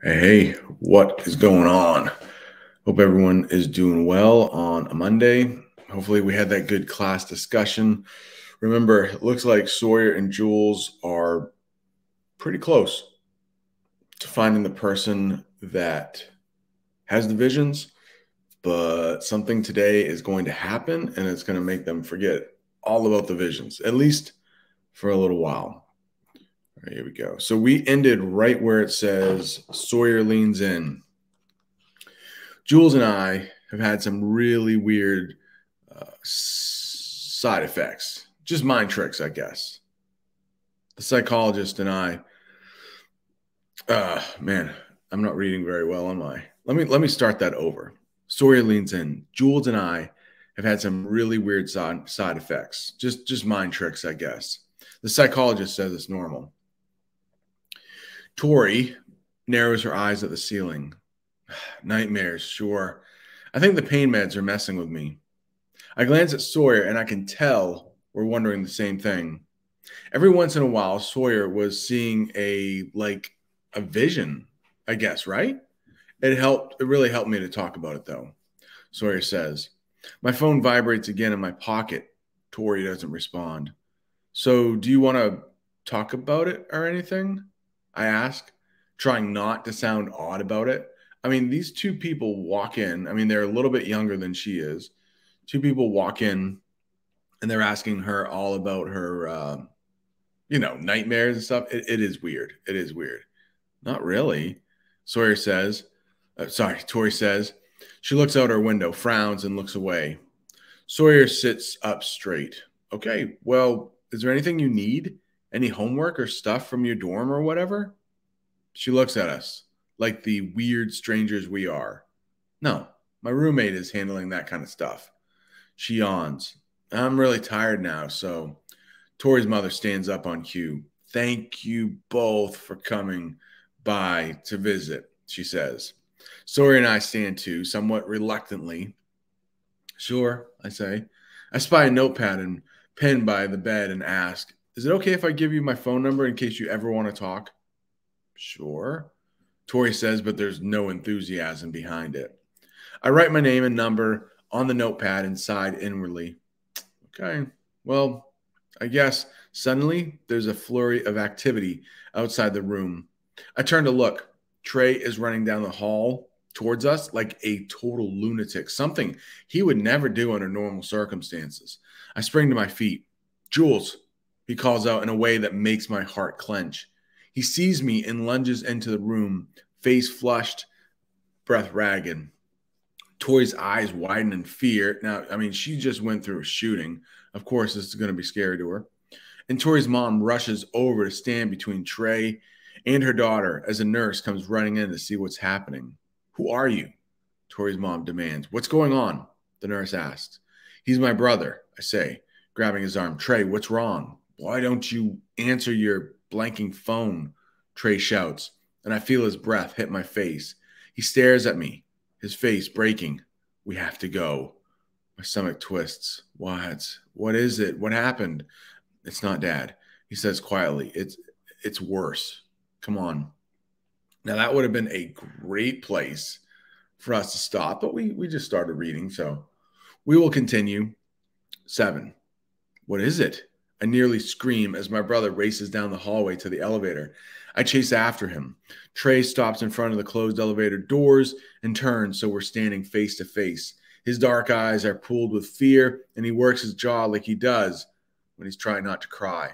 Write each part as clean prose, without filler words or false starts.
Hey, what is going on? Hope everyone is doing well on a Monday. Hopefully, we had that good class discussion. Remember, it looks like Sawyer and Jules are pretty close to finding the person that has the visions, but something today is going to happen and it's going to make them forget all about the visions, at least for a little while. All right, here we go. So we ended right where it says Sawyer leans in. Jules and I have had some really weird side effects, just mind tricks, I guess. The psychologist and I, man, I'm not reading very well, am I? Let me start that over. Sawyer leans in. Jules and I have had some really weird side effects, just mind tricks, I guess. The psychologist says it's normal. Tori narrows her eyes at the ceiling. Nightmares, sure. I think the pain meds are messing with me. I glance at Sawyer and I can tell we're wondering the same thing. Every once in a while, Sawyer was seeing a vision, I guess, right? It really helped me to talk about it though. Sawyer says. My phone vibrates again in my pocket. Tori doesn't respond. So do you want to talk about it or anything? I ask, trying not to sound odd about it. I mean, these two people walk in. I mean, they're a little bit younger than she is. Two people walk in and they're asking her all about her, nightmares and stuff. It is weird. It is weird. Not really, Sawyer says. Tori says. She looks out her window, frowns, and looks away. Sawyer sits up straight. Okay, well, is there anything you need? Any homework or stuff from your dorm or whatever? She looks at us like the weird strangers we are. No, my roommate is handling that kind of stuff. She yawns. I'm really tired now, so Tori's mother stands up on cue. Thank you both for coming by to visit, she says. Sawyer and I stand too, somewhat reluctantly. Sure, I say. I spy a notepad and pen by the bed and ask, is it okay if I give you my phone number in case you ever want to talk? Sure, Tori says, but there's no enthusiasm behind it. I write my name and number on the notepad and sigh inwardly. Okay, well, I guess suddenly there's a flurry of activity outside the room. I turn to look. Trey is running down the hall towards us like a total lunatic, something he would never do under normal circumstances. I spring to my feet. Jules, he calls out in a way that makes my heart clench. He sees me and lunges into the room, face flushed, breath ragged. Tori's eyes widen in fear. Now, I mean, she just went through a shooting. Of course, this is going to be scary to her. And Tori's mom rushes over to stand between Trey and her daughter as a nurse comes running in to see what's happening. Who are you? Tori's mom demands. What's going on? The nurse asks. He's my brother, I say, grabbing his arm. Trey, what's wrong? Why don't you answer your blanking phone? Trey shouts, and I feel his breath hit my face. He stares at me, his face breaking. We have to go. My stomach twists. What? What is it? What happened? It's not Dad, he says quietly. It's worse. Come on. Now that would have been a great place for us to stop, but we just started reading, so we will continue. 7. What is it? I nearly scream as my brother races down the hallway to the elevator. I chase after him. Trey stops in front of the closed elevator doors and turns so we're standing face to face. His dark eyes are pulled with fear, and he works his jaw like he does when he's trying not to cry.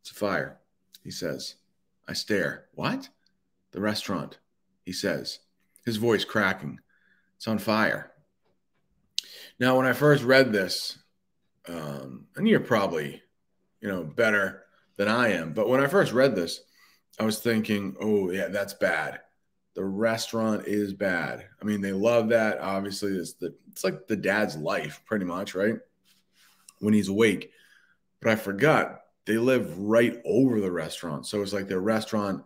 It's a fire, he says. I stare. What? The restaurant, he says, his voice cracking. It's on fire. Now, when I first read this, and you're probably, better than I am, but when I first read this, I was thinking, oh, yeah, that's bad. The restaurant is bad. I mean, they love that. Obviously, it's like the dad's life, pretty much, right? When he's awake. But I forgot they live right over the restaurant. So it's like their restaurant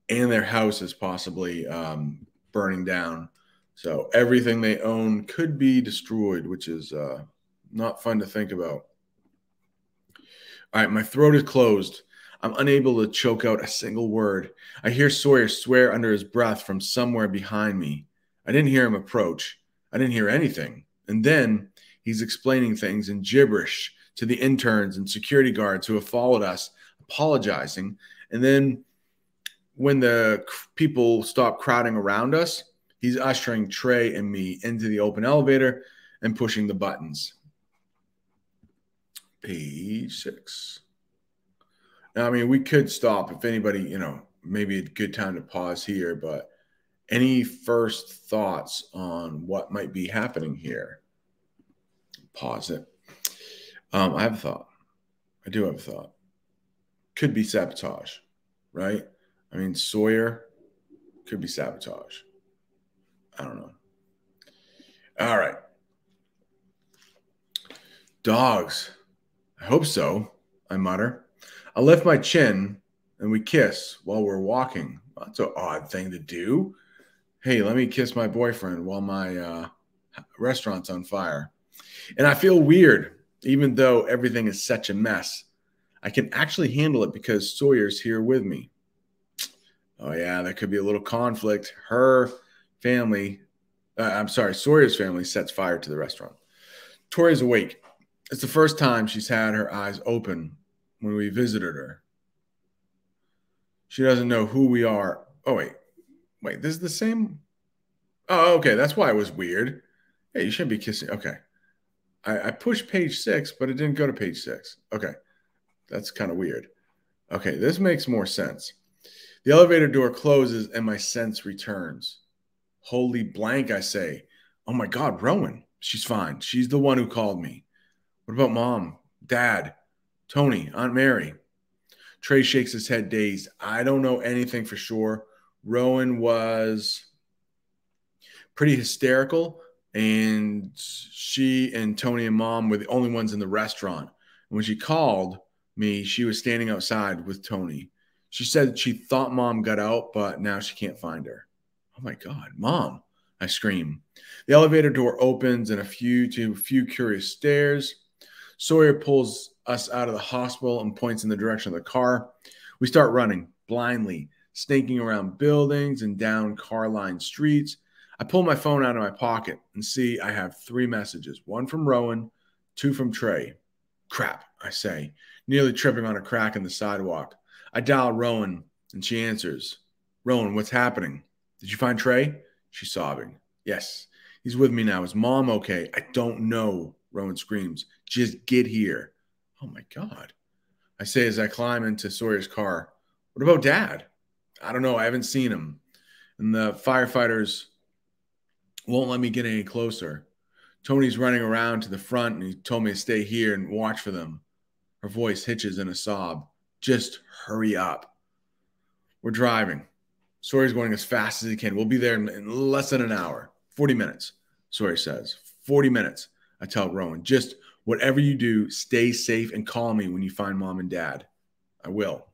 and their house is possibly burning down. So everything they own could be destroyed, which is not fun to think about. All right, my throat is closed. I'm unable to choke out a single word. I hear Sawyer swear under his breath from somewhere behind me. I didn't hear him approach. I didn't hear anything. And then he's explaining things in gibberish to the interns and security guards who have followed us, apologizing. And then when the people stop crowding around us, he's ushering Trey and me into the open elevator and pushing the buttons. Page 6. Now, I mean, we could stop if anybody, maybe a good time to pause here, but any first thoughts on what might be happening here? Pause it. I have a thought. I do have a thought. Could be sabotage, right? I mean, Sawyer could be sabotage. I don't know. All right. Dogs. I hope so, I mutter. I lift my chin and we kiss while we're walking. That's an odd thing to do. Hey, let me kiss my boyfriend while my restaurant's on fire. And I feel weird, even though everything is such a mess. I can actually handle it because Sawyer's here with me. Oh, yeah, there could be a little conflict. Sawyer's family sets fire to the restaurant. Tori's awake. It's the first time she's had her eyes open when we visited her. She doesn't know who we are. Oh, wait, this is the same? Oh, okay, that's why it was weird. Hey, you shouldn't be kissing. Okay. I pushed page 6, but it didn't go to page 6. Okay, that's kind of weird. Okay, this makes more sense. The elevator door closes and my sense returns. Holy blank, I say. Oh my God, Rowan. She's fine. She's the one who called me. What about Mom, Dad, Tony, Aunt Mary? Trey shakes his head dazed. I don't know anything for sure. Rowan was pretty hysterical, and she and Tony and Mom were the only ones in the restaurant. And when she called me, she was standing outside with Tony. She said she thought Mom got out, but now she can't find her. Oh my God, Mom, I scream. The elevator door opens and a few curious stares. Sawyer pulls us out of the hospital and points in the direction of the car. We start running blindly, snaking around buildings and down car-lined streets. I pull my phone out of my pocket and see I have 3 messages, 1 from Rowan, 2 from Trey. Crap, I say, nearly tripping on a crack in the sidewalk. I dial Rowan and she answers. Rowan, what's happening? Did you find Trey? She's sobbing. Yes, he's with me now. Is Mom okay? I don't know, Rowan screams. Just get here. Oh my God. I say as I climb into Sawyer's car. What about Dad? I don't know. I haven't seen him. And the firefighters won't let me get any closer. Tony's running around to the front and he told me to stay here and watch for them. Her voice hitches in a sob. Just hurry up. We're driving. Sawyer's going as fast as he can. We'll be there in less than an hour. 40 minutes, Sawyer says. 40 minutes, I tell Rowan. Just whatever you do, stay safe and call me when you find Mom and Dad. I will.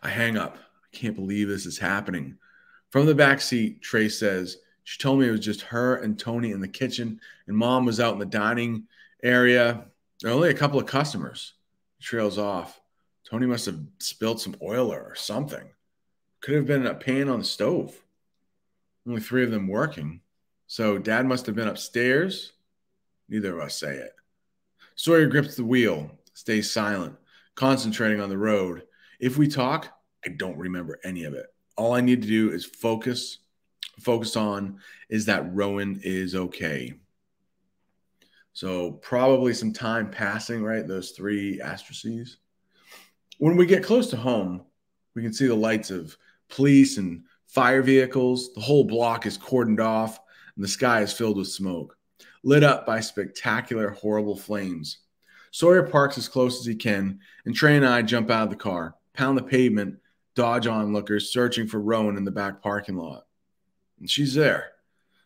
I hang up. I can't believe this is happening. From the back seat, Trey says, she told me it was just her and Tony in the kitchen, and Mom was out in the dining area. There are only a couple of customers. He trails off. Tony must have spilled some oil or something. Could have been a pan on the stove. Only 3 of them working. So Dad must have been upstairs. Neither of us say it. Sawyer grips the wheel, stays silent, concentrating on the road. If we talk, I don't remember any of it. All I need to do is focus on is that Rowan is okay. So probably some time passing, right? Those 3 asterisks. When we get close to home, we can see the lights of police and fire vehicles. The whole block is cordoned off, and the sky is filled with smoke, lit up by spectacular, horrible flames. Sawyer parks as close as he can, and Trey and I jump out of the car, pound the pavement, dodge onlookers, searching for Rowan in the back parking lot. And she's there,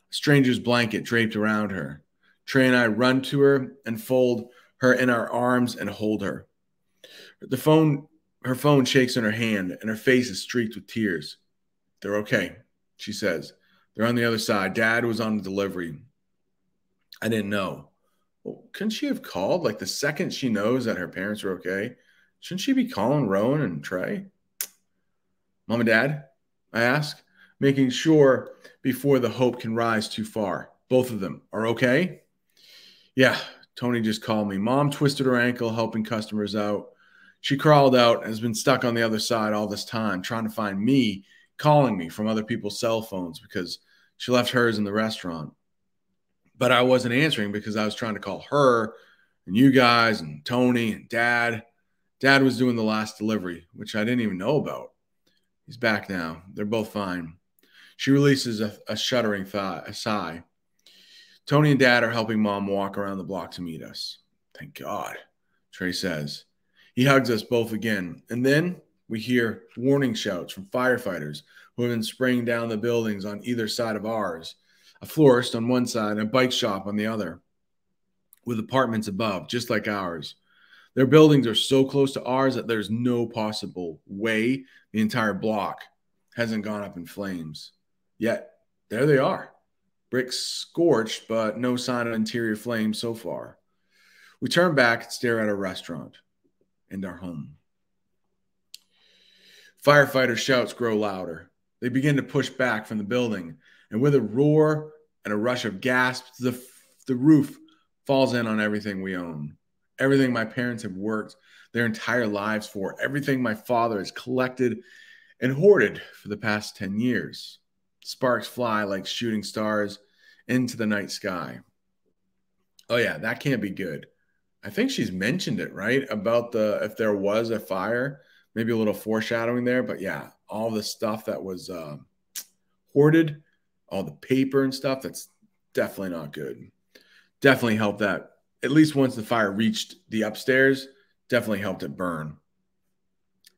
a stranger's blanket draped around her. Trey and I run to her and fold her in our arms and hold her. Her phone shakes in her hand, and her face is streaked with tears. They're okay, she says. They're on the other side. Dad was on the delivery. I didn't know. Well, couldn't she have called like the second she knows that her parents are okay? Shouldn't she be calling Rowan and Trey? Mom and Dad? I ask, making sure before the hope can rise too far. Both of them are okay? Yeah, Tony just called me. Mom twisted her ankle helping customers out. She crawled out and has been stuck on the other side all this time, trying to find me, calling me from other people's cell phones because she left hers in the restaurant. But I wasn't answering because I was trying to call her and you guys and Tony and Dad. Dad was doing the last delivery, which I didn't even know about. He's back now. They're both fine. She releases a shuddering a sigh. Tony and Dad are helping Mom walk around the block to meet us. Thank God, Trey says. He hugs us both again. And then we hear warning shouts from firefighters who have been spraying down the buildings on either side of ours. A florist on one side and a bike shop on the other, with apartments above, just like ours. Their buildings are so close to ours that there's no possible way the entire block hasn't gone up in flames. Yet, there they are. Bricks scorched, but no sign of interior flames so far. We turn back and stare at our restaurant and our home. Firefighter shouts grow louder. They begin to push back from the building, and with a roar and a rush of gasps, the roof falls in on everything we own. Everything my parents have worked their entire lives for, everything my father has collected and hoarded for the past 10 years. Sparks fly like shooting stars into the night sky. Oh, yeah, that can't be good. I think she's mentioned it, right? About if there was a fire, maybe a little foreshadowing there. But yeah, all the stuff that was hoarded, all the paper and stuff, that's definitely not good. Definitely helped that. At least once the fire reached the upstairs, definitely helped it burn.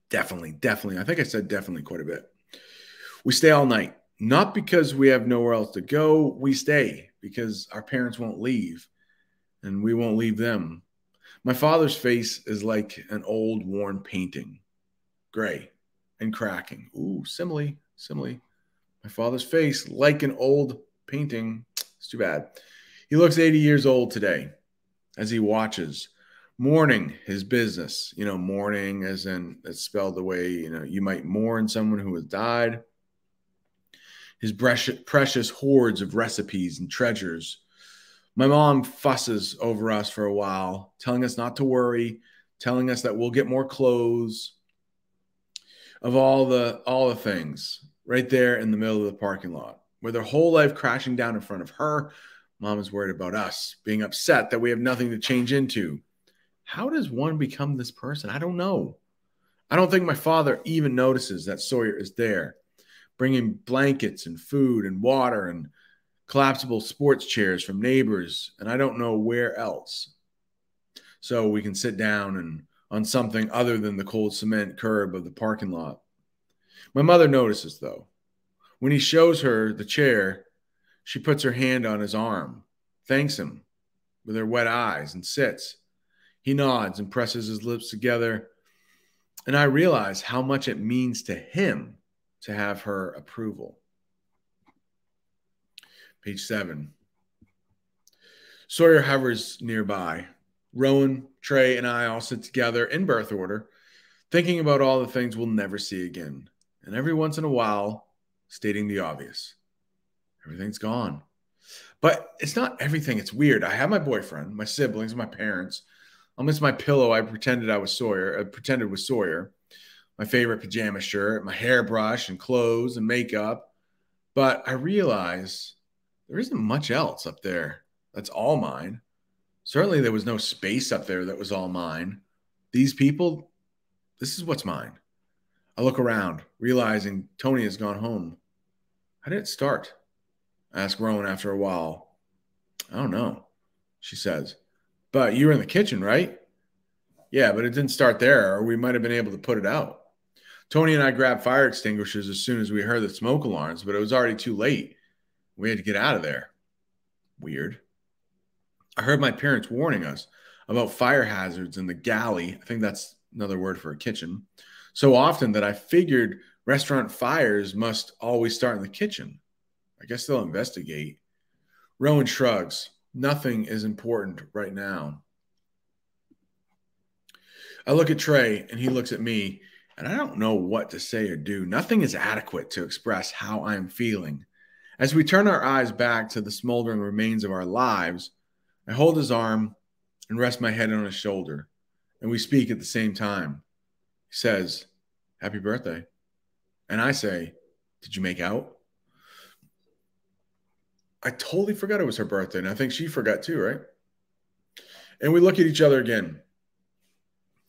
Definitely. I think I said definitely quite a bit. We stay all night. Not because we have nowhere else to go. We stay because our parents won't leave and we won't leave them. My father's face is like an old worn painting, gray and cracking. Ooh, simile. My father's face like an old painting. It's too bad. He looks 80 years old today as he watches, mourning his business. Mourning as in it's spelled the way, you might mourn someone who has died. His precious hoards of recipes and treasures. My mom fusses over us for a while, telling us not to worry, telling us that we'll get more clothes, of all the things right there in the middle of the parking lot, with her whole life crashing down in front of her. Mom is worried about us, being upset that we have nothing to change into. How does one become this person? I don't know. I don't think my father even notices that Sawyer is there, bringing blankets and food and water and collapsible sports chairs from neighbors, and I don't know where else. So we can sit down and on something other than the cold cement curb of the parking lot. My mother notices, though. When he shows her the chair, she puts her hand on his arm, thanks him with her wet eyes, and sits. He nods and presses his lips together, and I realize how much it means to him to have her approval. Page 7. Sawyer hovers nearby. Rowan, Trey, and I all sit together in birth order, thinking about all the things we'll never see again. And every once in a while, stating the obvious. Everything's gone. But it's not everything. It's weird. I have my boyfriend, my siblings, my parents. I'll miss my pillow. I pretended was Sawyer. My favorite pajama shirt, my hairbrush and clothes and makeup. But I realize there isn't much else up there that's all mine. Certainly there was no space up there that was all mine. These people, this is what's mine. I look around, realizing Tony has gone home. How did it start? I ask Rowan after a while. I don't know, she says. But you were in the kitchen, right? Yeah, but it didn't start there, or we might have been able to put it out. Tony and I grabbed fire extinguishers as soon as we heard the smoke alarms, but it was already too late. We had to get out of there. Weird. I heard my parents warning us about fire hazards in the galley. I think that's another word for a kitchen. So often that I figured restaurant fires must always start in the kitchen. I guess they'll investigate. Rowan shrugs. Nothing is important right now. I look at Trey and he looks at me, and I don't know what to say or do. Nothing is adequate to express how I'm feeling. As we turn our eyes back to the smoldering remains of our lives, I hold his arm and rest my head on his shoulder, and we speak at the same time. He says, "Happy birthday." And I say, "Did you make out?" I totally forgot it was her birthday, and I think she forgot too, right? And we look at each other again,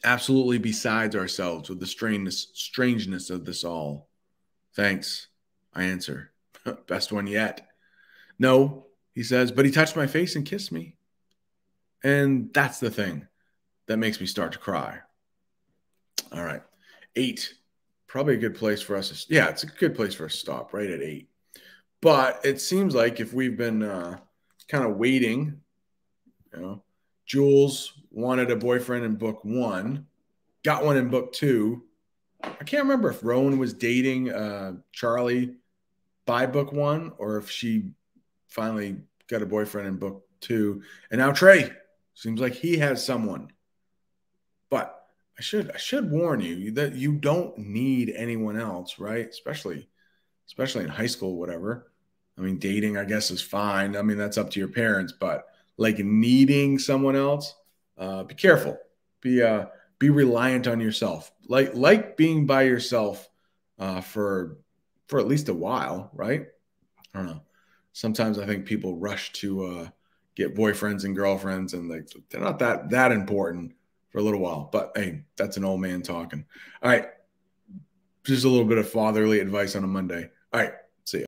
absolutely besides ourselves with the strangeness of this all. "Thanks," I answer. "Best one yet." "No," he says, "but he touched my face and kissed me." And that's the thing that makes me start to cry. All right. 8. Probably a good place for us to, yeah, it's a good place for us to stop right at 8. But it seems like if we've been kind of waiting, you know, Jules wanted a boyfriend in book 1, got one in book 2. I can't remember if Rowan was dating Charlie by book 1 or if she finally got a boyfriend in book 2. And now Trey seems like he has someone. But I should warn you that you don't need anyone else, right? Especially in high school, whatever. I mean, dating, I guess, is fine. I mean, that's up to your parents, but like needing someone else, be careful. Be reliant on yourself. Like being by yourself for at least a while, right? I don't know. Sometimes I think people rush to get boyfriends and girlfriends, and they're not that important for a little while. But hey, that's an old man talking. All right, just a little bit of fatherly advice on a Monday. All right, see ya.